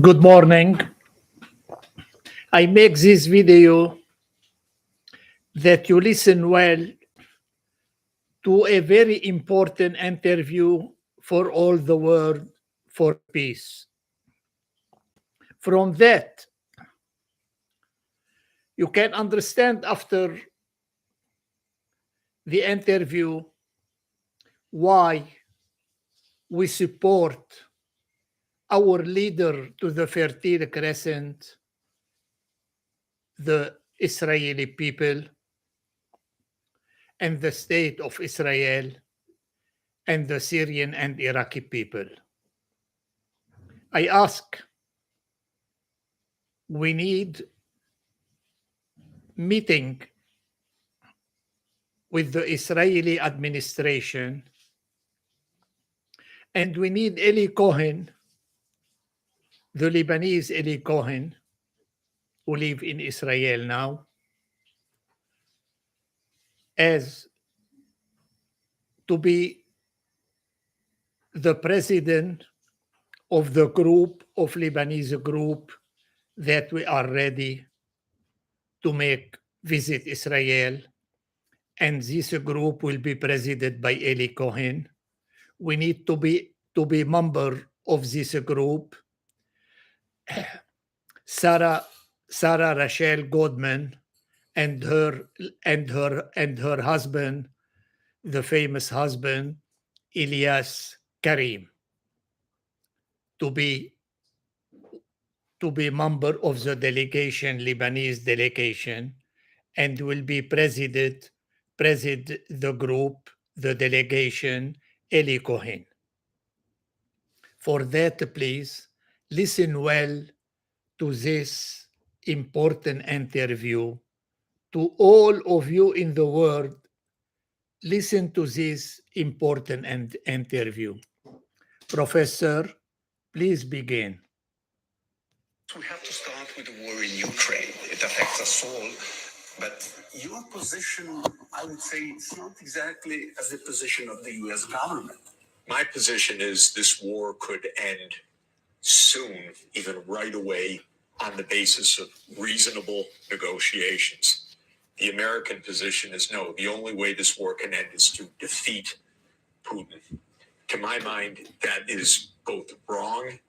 Good morning. I make this video that you listen well to a very important interview for all the world for peace. From that, you can understand after the interview why we support our leader to the Fertile Crescent, the Israeli people, and the state of Israel, and the Syrian and Iraqi people. I ask, we need meeting with the Israeli administration, and we need Eli Cohen, the Lebanese Eli Cohen, who live in Israel now, as to be the president of the group of Lebanese group that we are ready to make visit Israel, and this group will be presided by Eli Cohen. We need to be member of this group. Sarah Rachel Goldman and her husband, the famous husband Elias Karim, to be member of the delegation, Lebanese delegation, and will be preside the group, the delegation, Eli Cohen. For that, please listen well to this important interview. To all of you in the world, listen to this important interview. Professor, please begin. We have to start with the war in Ukraine. It affects us all. But your position, I would say, it's not exactly as the position of the U.S. government. My position is this war could end soon, even right away, on the basis of reasonable negotiations. The American position is no. The only way this war can end is to defeat Putin. To my mind, that is both wrong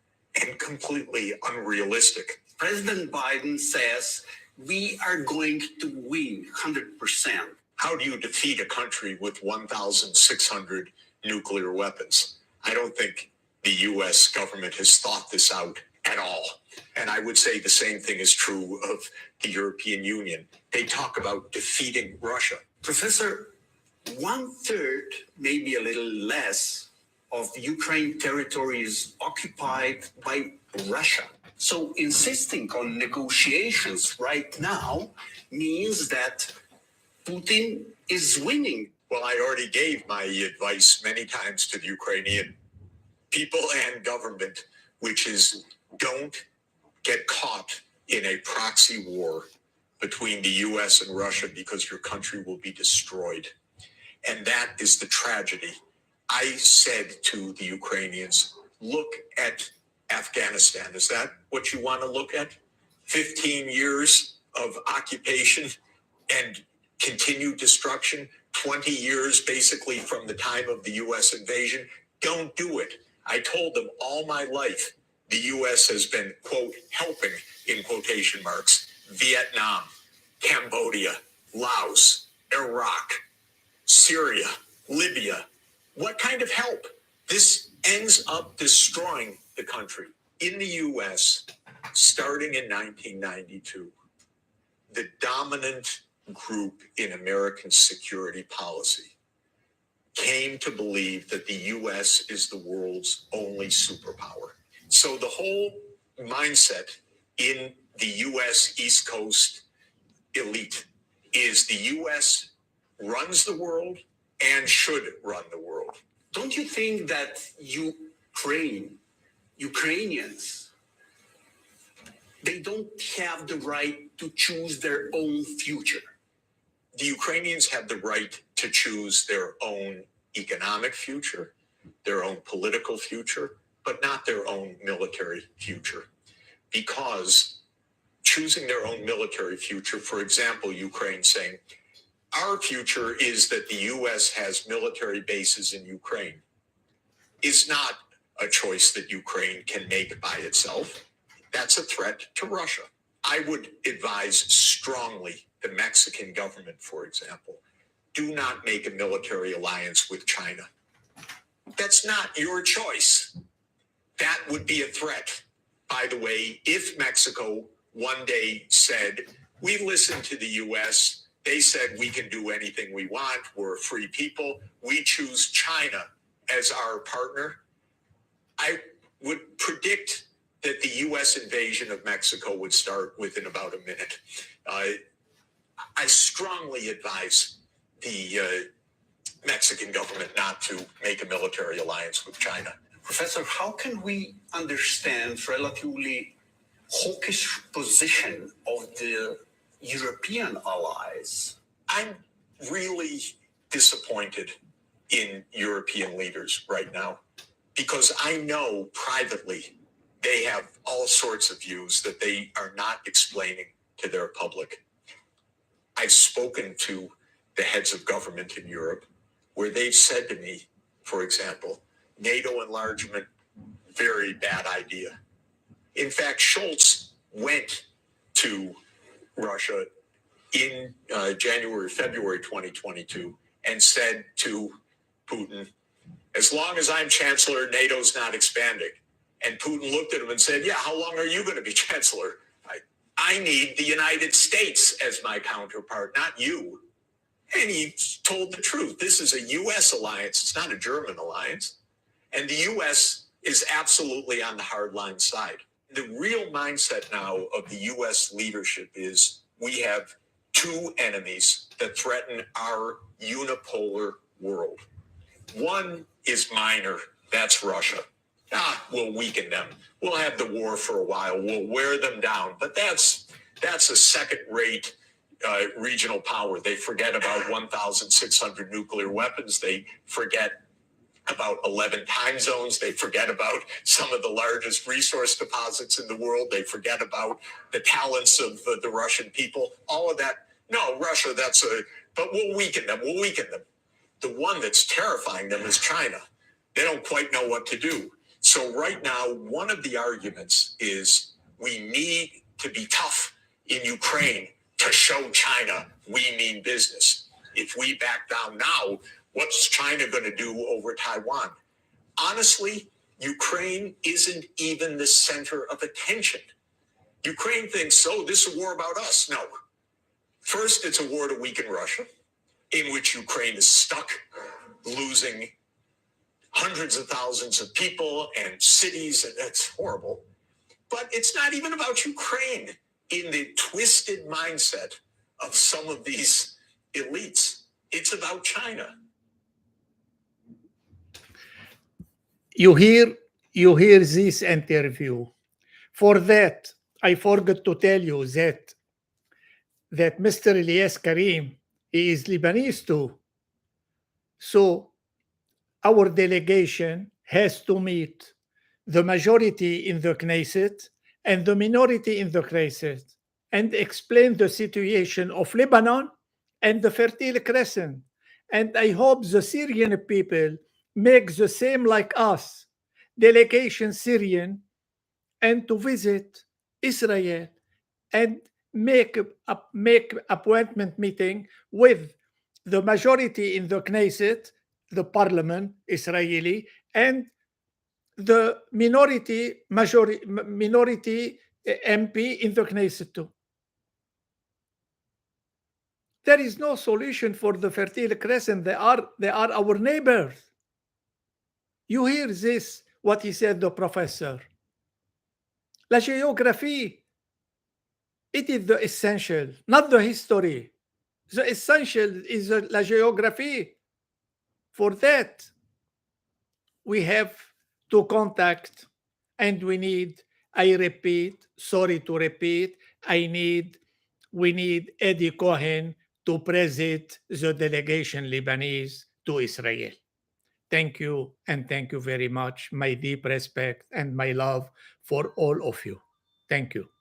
and completely unrealistic. President Biden says we are going to win 100%. How do you defeat a country with 1,600 nuclear weapons? I don't think the U.S. government has thought this out at all. And I would say the same thing is true of the European Union. They talk about defeating Russia. Professor, 1/3, maybe a little less, of Ukraine territory is occupied by Russia. So insisting on negotiations right now means that Putin is winning. Well, I already gave my advice many times to the Ukrainian people and government, which is don't get caught in a proxy war between the U.S. and Russia, because your country will be destroyed. And that is the tragedy. I said to the Ukrainians, look at Afghanistan. Is that what you want to look at? 15 years of occupation and continued destruction, 20 years basically from the time of the U.S. invasion. Don't do it. I told them all my life the U.S. has been, quote, helping, in quotation marks, Vietnam, Cambodia, Laos, Iraq, Syria, Libya. What kind of help? This ends up destroying the country. In the U.S., starting in 1992, the dominant group in American security policy came to believe that the U.S. is the world's only superpower. So the whole mindset in the U.S. East Coast elite is the U.S. runs the world and should run the world. Don't you think that Ukrainians, they don't have the right to choose their own future? The Ukrainians have the right to choose their own economic future, their own political future, but not their own military future. because choosing their own military future, for example, Ukraine saying, our future is that the U.S. has military bases in Ukraine, is not a choice that Ukraine can make by itself. That's a threat to Russia. I would advise strongly the Mexican government, for example, do not make a military alliance with China. That's not your choice. That would be a threat. By the way, if Mexico one day said, we listened to the U.S., they said we can do anything we want, we're free people, we choose China as our partner, I would predict that the U.S. invasion of Mexico would start within about a minute. I strongly advise the Mexican government not to make a military alliance with China. Professor, how can we understand relatively hawkish position of the European allies? I'm really disappointed in European leaders right now because I know privately they have all sorts of views that they are not explaining to their public. I've spoken to the heads of government in Europe where they've said to me, for example, NATO enlargement, very bad idea. In fact, Scholz went to Russia in February 2022 and said to Putin, as long as I'm chancellor, NATO's not expanding. And Putin looked at him and said, yeah, how long are you going to be chancellor? I need the United States as my counterpart, not you. And he told the truth. This is a U.S. alliance. It's not a German alliance. And the U.S. is absolutely on the hardline side. The real mindset now of the U.S. leadership is we have two enemies that threaten our unipolar world. One is minor. That's Russia. We'll weaken them. We'll have the war for a while. We'll wear them down. But that's a second-rate regional power. They forget about 1,600 nuclear weapons. They forget about 11 time zones. They forget about some of the largest resource deposits in the world. They forget about the talents of the Russian people. All of that. No, Russia, but we'll weaken them. We'll weaken them. The one that's terrifying them is China. They don't quite know what to do. So right now, one of the arguments is we need to be tough in Ukraine to show China we mean business. If we back down now, what's China going to do over Taiwan? Honestly, Ukraine isn't even the center of attention. Ukraine thinks, this is a war about us. No. First, it's a war to weaken Russia, in which Ukraine is stuck, losing hundreds of thousands of people and cities, and that's horrible. But it's not even about Ukraine in the twisted mindset of some of these elites. It's about China. You hear this interview. For that, I forgot to tell you that Mr. Ilyas Karim, he is Lebanese too. So our delegation has to meet the majority in the Knesset and the minority in the Knesset and explain the situation of Lebanon and the Fertile Crescent. And I hope the Syrian people make the same like us, delegation Syrian, and to visit Israel and make appointment meeting with the majority in the Knesset, the parliament Israeli, and the minority MP in the Knesset too. There is no solution for the Fertile Crescent. They are our neighbors. You hear this, what he said, the professor. La géographie, it is the essential, not the history. The essential is la géographie. For that, we have to contact, and we need, I repeat, sorry to repeat, we need Eddie Cohen to present the delegation Lebanese to Israel. Thank you, and thank you very much. My deep respect and my love for all of you. Thank you.